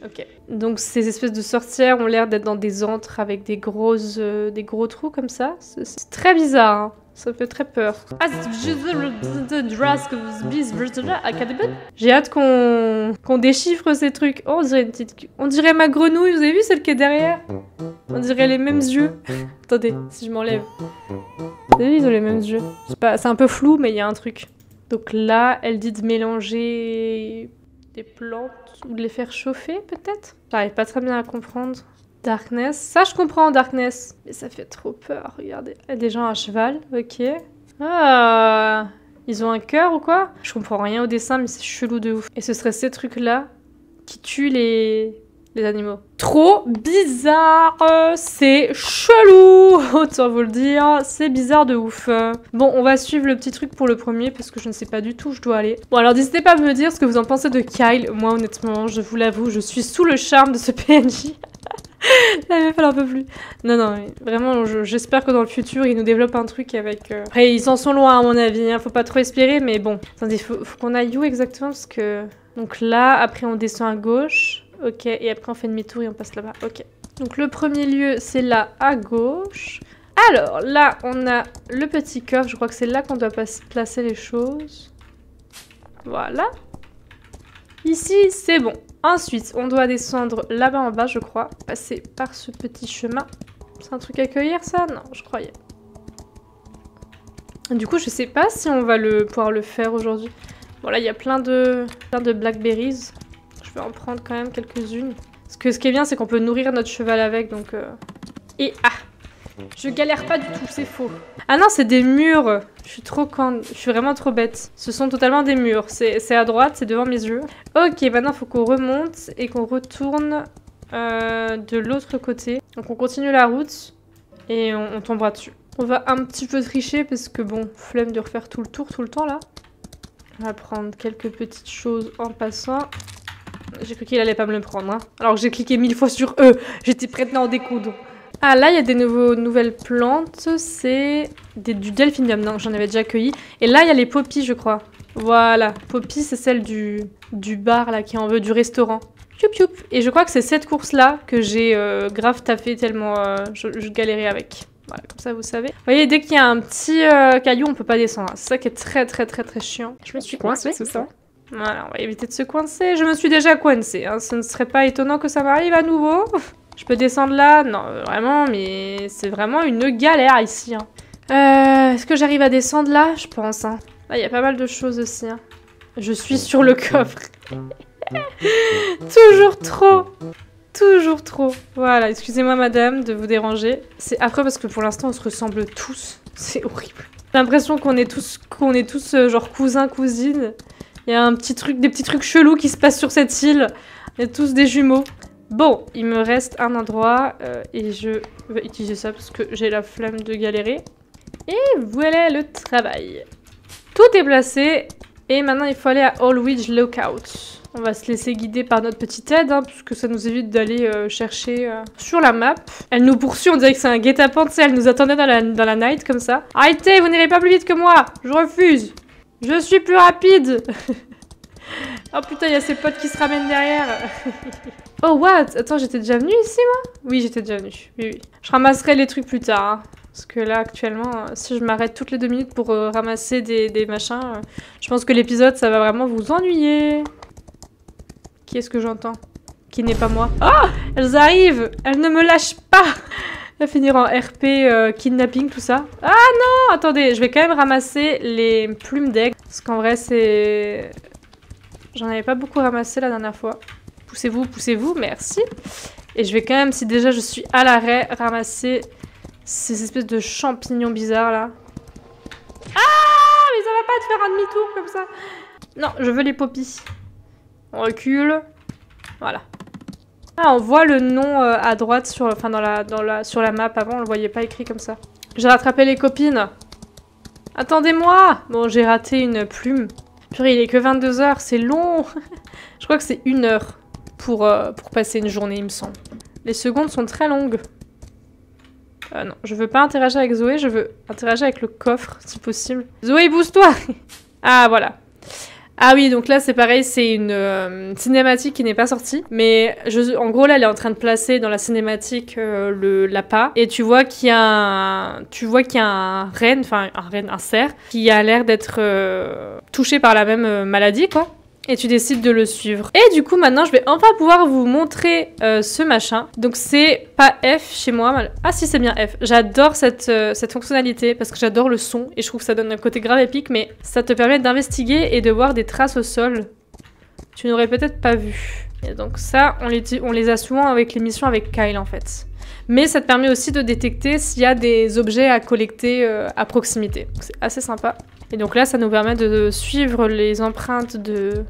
Ok. Donc ces espèces de sorcières ont l'air d'être dans des antres avec des gros trous comme ça. C'est très bizarre, hein. Ça fait très peur. J'ai hâte qu'on déchiffre ces trucs. Oh, on dirait ma grenouille, vous avez vu celle qui est derrière? On dirait les mêmes yeux. Attendez, si je m'enlève. Vous avez vu, ils ont les mêmes yeux. C'est un peu flou, mais il y a un truc. Donc là, elle dit de mélanger des plantes ou de les faire chauffer, peut-être? J'arrive pas très bien à comprendre. Darkness. Ça, je comprends, Darkness. Mais ça fait trop peur, regardez. Il y a des gens à cheval, ok. Ah, ils ont un cœur ou quoi? Je comprends rien au dessin, mais c'est chelou de ouf. Et ce serait ces trucs-là qui tuent les animaux. Trop bizarre, c'est chelou, autant vous le dire, c'est bizarre de ouf. Bon, on va suivre le petit truc pour le premier parce que je ne sais pas du tout où je dois aller. Bon, alors n'hésitez pas à me dire ce que vous en pensez de Kyle. Moi, honnêtement, je vous l'avoue, je suis sous le charme de ce PNJ. La meuf, elle en peut plus. Non, non, mais vraiment, j'espère que dans le futur, ils nous développent un truc avec... Après, ils en sont loin, à mon avis, hein, faut pas trop espérer, mais bon. Attendez, faut qu'on aille où exactement, parce que... Donc là, après, on descend à gauche. Ok, et après, on fait demi-tour et on passe là-bas. Ok. Donc le premier lieu, c'est là, à gauche. Alors, là, on a le petit coffre. Je crois que c'est là qu'on doit placer les choses. Voilà. Ici, c'est bon. Ensuite, on doit descendre là-bas en bas, je crois. Passer par ce petit chemin. C'est un truc à cueillir, ça? Non, je croyais. Du coup, je sais pas si on va pouvoir le faire aujourd'hui. Bon, là, il y a plein de blackberries. Je vais en prendre quand même quelques-unes. Parce que ce qui est bien, c'est qu'on peut nourrir notre cheval avec, donc... Et ah! Je galère pas du tout, c'est faux. Ah non, c'est des murs. Je suis vraiment trop bête. Ce sont totalement des murs. C'est à droite, c'est devant mes yeux. Ok, maintenant, il faut qu'on remonte et qu'on retourne de l'autre côté. Donc, on continue la route et on tombera dessus. On va un petit peu tricher parce que, bon, flemme de refaire tout le tour tout le temps, là. On va prendre quelques petites choses en passant. J'ai cru qu'il allait pas me le prendre, hein. Alors que j'ai cliqué 1000 fois sur E. J'étais prête à en découdre. Ah, là, il y a des nouvelles plantes. C'est du delphinium. Non, j'en avais déjà cueilli. Et là, il y a les poppies, je crois. Voilà. Poppy, c'est celle du bar, là, qui en veut, du restaurant. Youp, youp. Et je crois que c'est cette course-là que j'ai grave taffé tellement je galérais avec. Voilà, comme ça, vous savez. Vous voyez, dès qu'il y a un petit caillou, on peut pas descendre. C'est ça qui est très, très, très, très chiant. Je me suis coincée, c'est ça. Voilà, on va éviter de se coincer. Je me suis déjà coincée. Hein. Ce ne serait pas étonnant que ça m'arrive à nouveau. Je peux descendre là? Non, vraiment, mais c'est vraiment une galère ici. Hein. Est-ce que j'arrive à descendre là? Je pense. Hein. Là, il y a pas mal de choses aussi. Hein. Je suis sur le coffre. Toujours trop. Toujours trop. Voilà, excusez-moi madame de vous déranger. C'est affreux parce que pour l'instant, on se ressemble tous. C'est horrible. J'ai l'impression qu'on est tous genre cousins, cousines. Il y a des petits trucs chelous qui se passent sur cette île. On est tous des jumeaux. Bon, il me reste un endroit et je vais utiliser ça parce que j'ai la flemme de galérer. Et voilà le travail. Tout est placé et maintenant il faut aller à Aldwych Lookout. On va se laisser guider par notre petite aide, hein, puisque ça nous évite d'aller chercher sur la map. Elle nous poursuit, on dirait que c'est un guet-apens, tu sais, elle nous attendait dans la night, comme ça. Arrêtez, vous n'irez pas plus vite que moi. Je refuse. Je suis plus rapide. Oh putain, il y a ses potes qui se ramènent derrière. Oh what? Attends, j'étais déjà venue ici, moi? Oui, j'étais déjà venue. Oui, oui. Je ramasserai les trucs plus tard, hein. Parce que là, actuellement, si je m'arrête toutes les 2 minutes pour ramasser des machins, je pense que l'épisode, ça va vraiment vous ennuyer. Qui est-ce que j'entends? Qui n'est pas moi? Oh! Elles arrivent! Elles ne me lâchent pas! Elle va finir en RP, kidnapping, tout ça. Ah non! Attendez, je vais quand même ramasser les plumes d'aigle. Parce qu'en vrai, c'est... J'en avais pas beaucoup ramassé la dernière fois. Poussez-vous, merci. Et je vais quand même, si déjà je suis à l'arrêt, ramasser ces espèces de champignons bizarres là. Ah! Mais ça va pas te faire un demi-tour comme ça. Non, je veux les poppies. On recule. Voilà. Ah, on voit le nom à droite sur, enfin sur la map. Avant, on le voyait pas écrit comme ça. J'ai rattrapé les copines. Attendez-moi! Bon, j'ai raté une plume. Purée, il est que 22 h, c'est long. Je crois que c'est 1 heure pour passer une journée, il me semble. Les secondes sont très longues. Non, je veux pas interagir avec Zoé, je veux interagir avec le coffre, si possible. Zoé, bouge-toi! Ah, voilà. Ah oui, donc là, c'est pareil, c'est une cinématique qui n'est pas sortie. Mais en gros, là, elle est en train de placer dans la cinématique l'appât. Et tu vois qu'il y a un renne, enfin un cerf, qui a l'air d'être touché par la même maladie, quoi. Et tu décides de le suivre. Et du coup, maintenant, je vais enfin pouvoir vous montrer ce machin. Donc, c'est pas F chez moi. Ah si, c'est bien F. J'adore cette fonctionnalité parce que j'adore le son. Et je trouve que ça donne un côté grave épique. Mais ça te permet d'investiguer et de voir des traces au sol. Tu n'aurais peut-être pas vu. Et donc ça, on les a souvent avec les missions avec Kyle, en fait. Mais ça te permet aussi de détecter s'il y a des objets à collecter à proximité. C'est assez sympa. Et donc là, ça nous permet de suivre les empreintes de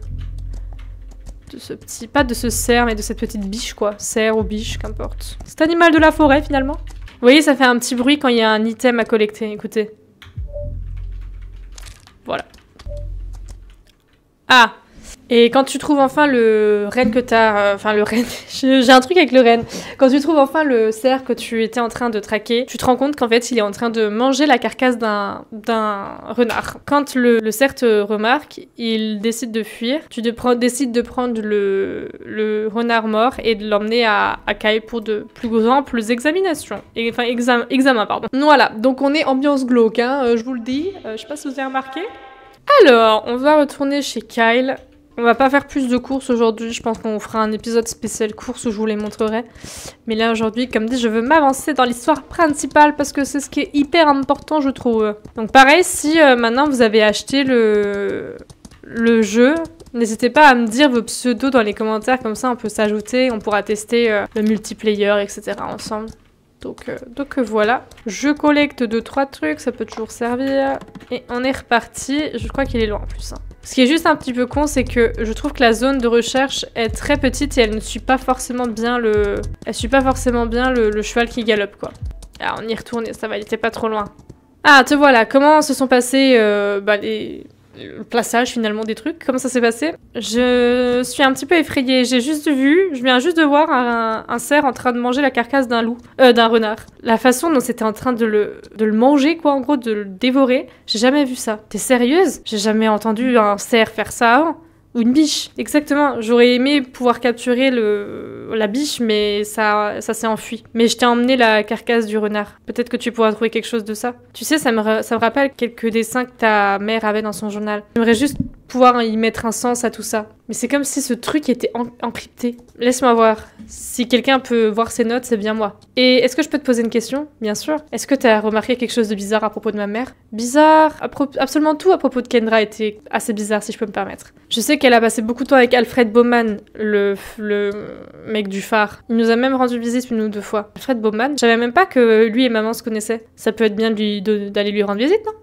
ce petit... Pas de ce cerf, mais de cette petite biche, quoi. Cerf ou biche, qu'importe. Cet animal de la forêt, finalement. Vous voyez, ça fait un petit bruit quand il y a un item à collecter. Écoutez. Voilà. Ah! Et quand tu trouves enfin le renne que t'as... Enfin, le renne... J'ai un truc avec le renne. Quand tu trouves enfin le cerf que tu étais en train de traquer, tu te rends compte qu'en fait, il est en train de manger la carcasse d'un renard. Quand le cerf te remarque, il décide de fuir. Tu décides de prendre le renard mort et de l'emmener à Kyle pour de plus amples examinations. Enfin, examen, pardon. Voilà, donc on est ambiance glauque, hein, je vous le dis. Je sais pas si vous avez remarqué. Alors, on va retourner chez Kyle. On va pas faire plus de courses aujourd'hui, je pense qu'on fera un épisode spécial courses où je vous les montrerai. Mais là aujourd'hui, comme dit, je veux m'avancer dans l'histoire principale parce que c'est ce qui est hyper important, je trouve. Donc pareil, si maintenant vous avez acheté le jeu, n'hésitez pas à me dire vos pseudos dans les commentaires, comme ça on peut s'ajouter, on pourra tester le multiplayer, etc. ensemble. Donc voilà, je collecte 2-3 trucs, ça peut toujours servir. Et on est reparti, je crois qu'il est loin en plus. Hein. Ce qui est juste un petit peu con, c'est que je trouve que la zone de recherche est très petite et elle ne suit pas forcément bien le cheval qui galope, quoi. Ah, on y retourne, ça va, il était pas trop loin. Ah, te voilà, comment se sont passés le plaçage finalement des trucs, comment ça s'est passé? Je suis un petit peu effrayée, je viens juste de voir un cerf en train de manger la carcasse d'un renard. La façon dont c'était en train de le manger, quoi, en gros, de le dévorer, j'ai jamais vu ça. T'es sérieuse? J'ai jamais entendu un cerf faire ça avant. Ou une biche, exactement. J'aurais aimé pouvoir capturer la biche, mais ça s'est enfui. Mais je t'ai emmené la carcasse du renard. Peut-être que tu pourras trouver quelque chose de ça. Tu sais, ça me rappelle quelques dessins que ta mère avait dans son journal. J'aimerais juste pouvoir y mettre un sens à tout ça. Mais c'est comme si ce truc était encrypté. Laisse-moi voir. Si quelqu'un peut voir ces notes, c'est bien moi. Et est-ce que je peux te poser une question? Bien sûr. Est-ce que t'as remarqué quelque chose de bizarre à propos de ma mère? Bizarre? Absolument tout à propos de Kendra était assez bizarre, si je peux me permettre. Je sais qu'elle a passé beaucoup de temps avec Alfred Bowman, le mec du phare. Il nous a même rendu visite 1 ou 2 fois. Alfred Bowman? Je savais même pas que lui et maman se connaissaient. Ça peut être bien d'aller lui rendre visite, non?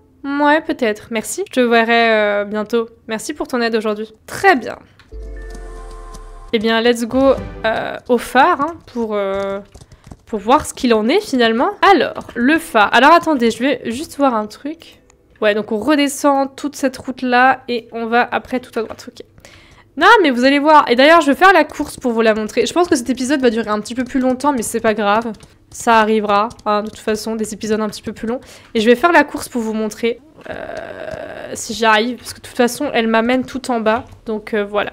Ouais, peut-être. Merci. Je te verrai bientôt. Merci pour ton aide aujourd'hui. Très bien. Eh bien, let's go au phare hein, pour voir ce qu'il en est finalement. Alors, le phare. Alors, attendez, je vais juste voir un truc. Ouais, donc on redescend toute cette route-là et on va après tout à droite. Ok. Non, mais vous allez voir. Et d'ailleurs, je vais faire la course pour vous la montrer. Je pense que cet épisode va durer un petit peu plus longtemps, mais c'est pas grave. Ça arrivera, hein, de toute façon, des épisodes un petit peu plus longs. Et je vais faire la course pour vous montrer. Si j'y arrive, parce que de toute façon, elle m'amène tout en bas. Donc voilà.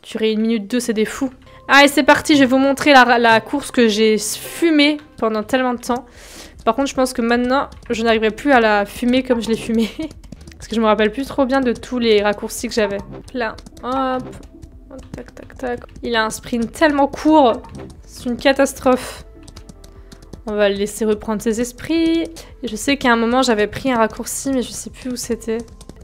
Durer 1 minute 2, c'est des fous. Allez, c'est parti, je vais vous montrer la course que j'ai fumée pendant tellement de temps. Par contre, je pense que maintenant, je n'arriverai plus à la fumer comme je l'ai fumée. Parce que je me rappelle plus trop bien de tous les raccourcis que j'avais. Là, hop. Tac, tac, tac. Il a un sprint tellement court. C'est une catastrophe. On va le laisser reprendre ses esprits. Et je sais qu'à un moment, j'avais pris un raccourci, mais je sais plus où c'était.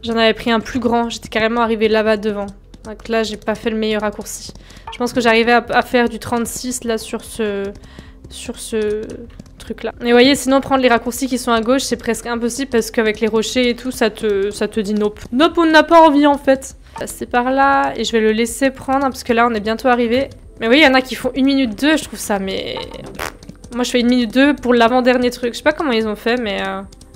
J'en avais pris un plus grand. J'étais carrément arrivée là-bas devant. Donc là, j'ai pas fait le meilleur raccourci. Je pense que j'arrivais à faire du 36 là sur ce truc-là. Et vous voyez, sinon prendre les raccourcis qui sont à gauche, c'est presque impossible parce qu'avec les rochers et tout, ça te dit nope. Nope, on n'a pas envie en fait. C'est par là et je vais le laisser prendre parce que là, on est bientôt arrivé. Mais oui, il y en a qui font 1 minute 2, je trouve ça, mais... Moi, je fais 1 minute 2 pour l'avant-dernier truc. Je sais pas comment ils ont fait, mais...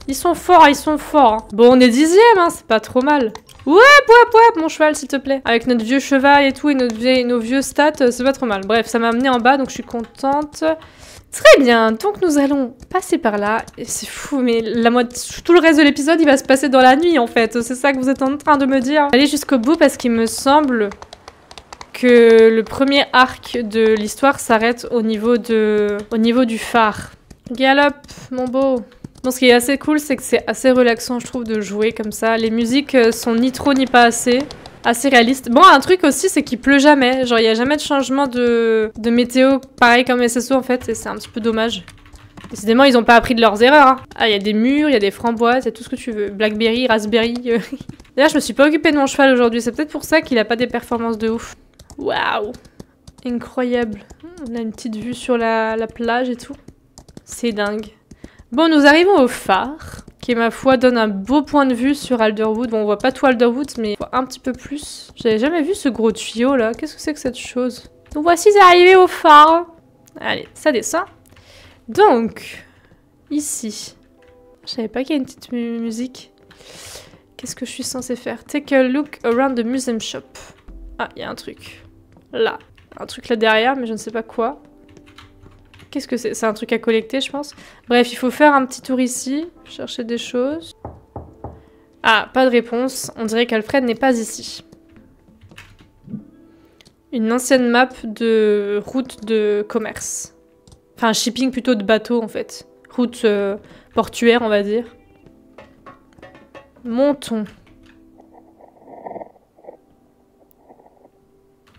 Ils sont forts, ils sont forts. Hein. Bon, on est 10e, hein, c'est pas trop mal. Ouais, mon cheval, s'il te plaît. Avec notre vieux cheval et tout, et nos vieux stats, c'est pas trop mal. Bref, ça m'a amené en bas, donc je suis contente. Très bien, donc nous allons passer par là. Et c'est fou, mais tout le reste de l'épisode, il va se passer dans la nuit, en fait. C'est ça que vous êtes en train de me dire. Allez jusqu'au bout, parce qu'il me semble que le premier arc de l'histoire s'arrête au niveau du phare. Galope, mon beau. Bon, ce qui est assez cool, c'est que c'est assez relaxant, je trouve, de jouer comme ça. Les musiques sont ni trop ni pas assez. Assez réalistes. Bon, un truc aussi, c'est qu'il pleut jamais. Genre, il n'y a jamais de changement de météo, pareil comme SSO, en fait. Et c'est un petit peu dommage. Décidément, ils n'ont pas appris de leurs erreurs. Hein. Ah, il y a des murs, il y a des framboises, il y a tout ce que tu veux. Blackberry, raspberry. D'ailleurs, je me suis pas occupée de mon cheval aujourd'hui. C'est peut-être pour ça qu'il a pas des performances de ouf. Waouh! Incroyable. On a une petite vue sur la plage et tout. C'est dingue. Bon, nous arrivons au phare, qui, ma foi, donne un beau point de vue sur Alderwood. Bon, on voit pas tout Alderwood, mais on voit un petit peu plus. J'avais jamais vu ce gros tuyau, là. Qu'est-ce que c'est que cette chose? Donc, voici arrivé au phare. Allez, ça descend. Donc, ici. Je savais pas qu'il y a une petite musique. Qu'est-ce que je suis censée faire? Take a look around the museum shop. Ah, il y a un truc. Là. Un truc là derrière, mais je ne sais pas quoi. Qu'est-ce que c'est? C'est un truc à collecter, je pense. Bref, il faut faire un petit tour ici. Chercher des choses. Ah, pas de réponse. On dirait qu'Alfred n'est pas ici. Une ancienne map de route de commerce. Enfin, shipping plutôt de bateau, en fait. Route portuaire, on va dire. Montons.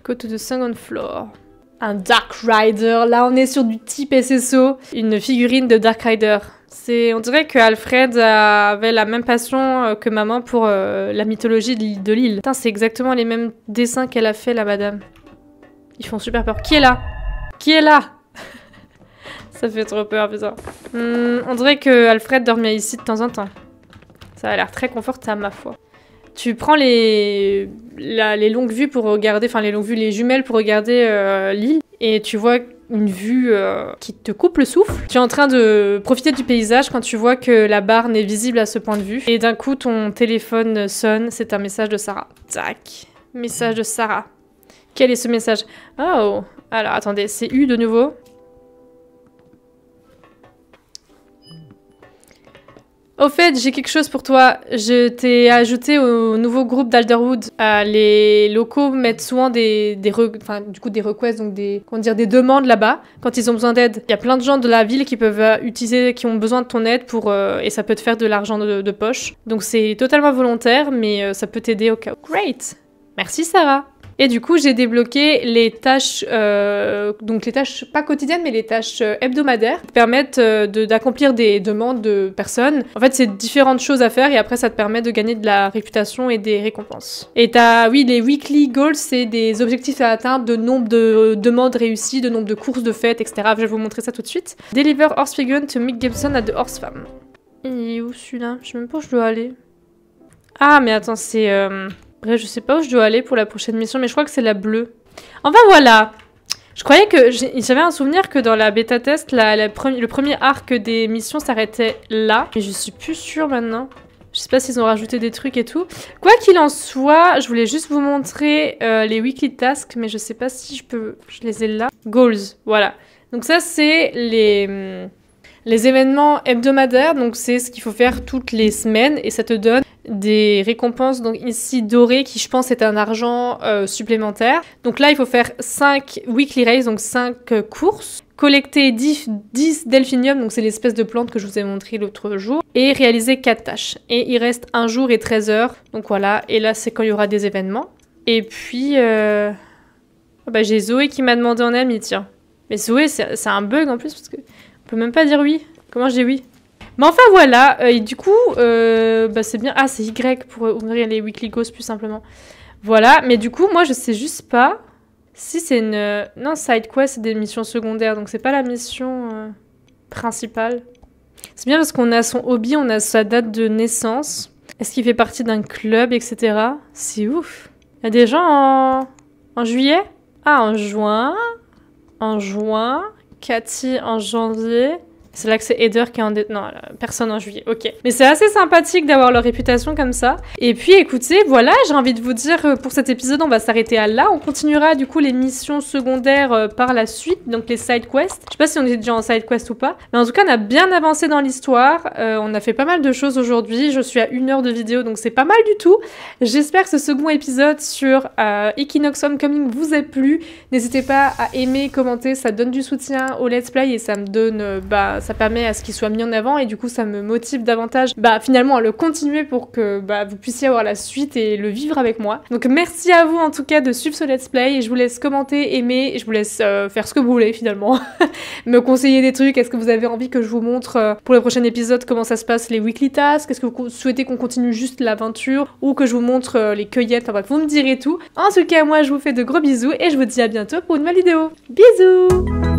Côte de second floor. Un Dark Rider, là on est sur du type SSO, une figurine de Dark Rider. On dirait que Alfred avait la même passion que maman pour la mythologie de l'île. Putain, c'est exactement les mêmes dessins qu'elle a fait, la madame. Ils font super peur. Qui est là? Qui est là? Ça fait trop peur, putain. On dirait que Alfred dormait ici de temps en temps. Ça a l'air très confortable, ma foi. Tu prends les longues vues pour regarder, enfin les jumelles pour regarder l'île, et tu vois une vue qui te coupe le souffle. Tu es en train de profiter du paysage quand tu vois que la barre n'est visible à ce point de vue. Et d'un coup, ton téléphone sonne, c'est un message de Sarah. Tac, message de Sarah. Quel est ce message? Oh, alors attendez, c'est U de nouveau. Au fait, j'ai quelque chose pour toi. Je t'ai ajouté au nouveau groupe d'Alderwood. Les locaux mettent souvent des requests, donc des demandes là-bas quand ils ont besoin d'aide. Il y a plein de gens de la ville qui peuvent qui ont besoin de ton aide et ça peut te faire de l'argent de poche. Donc c'est totalement volontaire, mais ça peut t'aider au cas où. Great! Merci Sarah! Et du coup, j'ai débloqué les tâches, donc les tâches pas quotidiennes, mais les tâches hebdomadaires, qui permettent d'accomplir des demandes de personnes. En fait, c'est différentes choses à faire et après, ça te permet de gagner de la réputation et des récompenses. Et oui, les weekly goals, c'est des objectifs à atteindre, de nombre de demandes réussies, de nombre de courses de fêtes, etc. Je vais vous montrer ça tout de suite. Deliver horse figurine to Mick Gibson at the Horse Farm. Et où celui-là? Je sais même pas où je dois aller. Ah, mais attends, c'est... Bref, je sais pas où je dois aller pour la prochaine mission, mais je crois que c'est la bleue. Enfin voilà! Je croyais que... J'avais un souvenir que dans la bêta test, le premier arc des missions s'arrêtait là. Mais je suis plus sûre maintenant. Je sais pas s'ils ont rajouté des trucs et tout. Quoi qu'il en soit, je voulais juste vous montrer les weekly tasks, mais je sais pas si je peux... Je les ai là. Goals, voilà. Donc ça, c'est les événements hebdomadaires. Donc c'est ce qu'il faut faire toutes les semaines et ça te donne des récompenses. Donc ici, doré, qui je pense est un argent supplémentaire. Donc là, il faut faire 5 weekly races, donc 5 courses. Collecter 10 delphinium, donc c'est l'espèce de plante que je vous ai montré l'autre jour, et réaliser 4 tâches. Et il reste 1 jour et 13 heures, donc voilà, et là c'est quand il y aura des événements. Et puis, bah, j'ai Zoé qui m'a demandé en ami, tiens. Mais Zoé, c'est un bug en plus, parce que on peut même pas dire oui. Comment je dis oui? Mais enfin voilà, et du coup, bah, c'est bien. Ah, c'est Y pour ouvrir les weekly goals plus simplement. Voilà, mais du coup, moi je sais juste pas... Si c'est une... Non, side quest, c'est des missions secondaires, donc c'est pas la mission principale. C'est bien parce qu'on a son hobby, on a sa date de naissance. Est-ce qu'il fait partie d'un club, etc. C'est ouf. Il y a des gens en juillet? Ah, en juin. En juin. Cathy en janvier. C'est là que c'est Heather qui est en... Non, personne en juillet, ok. Mais c'est assez sympathique d'avoir leur réputation comme ça. Et puis écoutez, voilà, j'ai envie de vous dire, pour cet épisode, on va s'arrêter à là. On continuera du coup les missions secondaires par la suite, donc les side quests. Je sais pas si on est déjà en side quest ou pas. Mais en tout cas, on a bien avancé dans l'histoire. On a fait pas mal de choses aujourd'hui. Je suis à 1 heure de vidéo, donc c'est pas mal du tout. J'espère que ce second épisode sur Equinox Homecoming vous a plu. N'hésitez pas à aimer, commenter, ça donne du soutien au let's play et ça me donne... ça permet à ce qu'il soit mis en avant et du coup ça me motive davantage finalement à le continuer pour que vous puissiez avoir la suite et le vivre avec moi. Donc merci à vous en tout cas de suivre ce let's play et je vous laisse commenter, aimer et je vous laisse faire ce que vous voulez finalement. Me conseiller des trucs, est-ce que vous avez envie que je vous montre pour le prochain épisode comment ça se passe les weekly tasks, est-ce que vous souhaitez qu'on continue juste l'aventure ou que je vous montre les cueillettes, enfin bref vous me direz tout. En tout cas moi je vous fais de gros bisous et je vous dis à bientôt pour une nouvelle vidéo. Bisous.